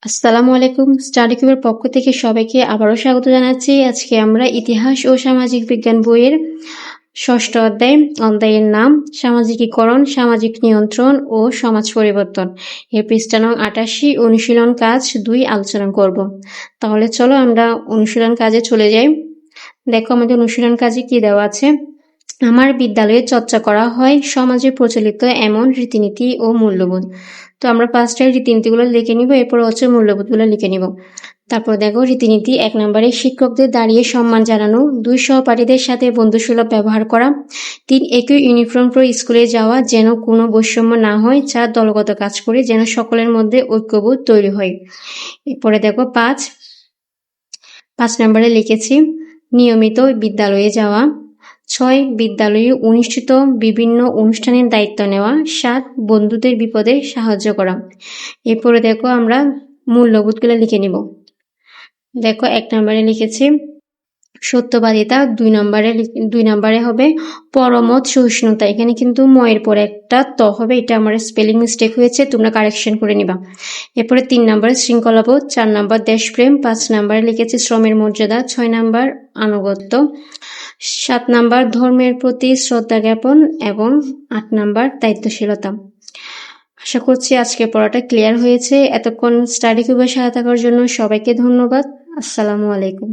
আসসালামু আলাইকুম। স্টাডি কিউবের পক্ষ থেকে সবাইকে আবারও স্বাগত জানাচ্ছি। আজকে আমরা ইতিহাস ও সামাজিক বিজ্ঞান বইয়ের ষষ্ঠ অধ্যায়ের নাম সামাজিকীকরণ, সামাজিক নিয়ন্ত্রণ ও সমাজ পরিবর্তন এর পৃষ্ঠা নং ৮৮ অনুশীলন কাজ ২ আলোচনা করব। তাহলে চলো আমরা অনুশীলন কাজে চলে যাই। দেখো আমাদের অনুশীলন কাজে কি দেওয়া আছে। আমার বিদ্যালয়ে চর্চা করা হয় সমাজে প্রচলিত এমন রীতিনীতি ও মূল্যবোধ। তো আমরা ফার্স্টে রীতিনীতিগুলো লিখে নিব, এরপর হচ্ছে মূল্যবোধগুলো লিখে নিব। তারপর দেখো রীতিনীতি ১ নম্বরে শিক্ষকদের দাঁড়িয়ে সম্মান জানানো, ২ সহপাঠীদের সাথে বন্ধুসুলভ ব্যবহার করা, ৩ একই ইউনিফর্ম পরে স্কুলে যাওয়া যেন কোনো বৈষম্য না হয়, ৪ দলগত কাজ করে যেন সকলের মধ্যে ঐক্যবোধ তৈরি হয়। এরপরে দেখো ৫ নম্বরে লিখেছি নিয়মিত বিদ্যালয়ে যাওয়া, ৬ বিদ্যালয়ে অনুষ্ঠিত বিভিন্ন অনুষ্ঠানের দায়িত্ব নেওয়া, ৭ বন্ধুদের বিপদে সাহায্য করা। এরপরে দেখো আমরা মূল্যবোধগুলো লিখে নিব। দেখো ১ নম্বরে লিখেছি সত্যবাদিতা, ২ নম্বরে হবে পরমত সহিষ্ণুতা। এখানে কিন্তু ময়ের পরে একটা ত হবে, এটা আমার স্পেলিং মিস্টেক হয়েছে, তোমরা কারেকশন করে নিবা। এরপরে ৩ নম্বরে শৃঙ্খলাবোধ, ৪ নম্বর দেশপ্রেম, ৫ নম্বরে লিখেছি শ্রমের মর্যাদা, ৬ নম্বর আনুগত্য, ৭ নম্বর ধর্মের প্রতি শ্রদ্ধা জ্ঞাপন এবং ৮ নম্বর দায়িত্বশীলতা। আশা করছি আজকের পড়াটা ক্লিয়ার হয়েছে। এতক্ষণ স্টাডি কিউবের সাথে থাকার জন্য সবাইকে ধন্যবাদ। আসসালামু আলাইকুম।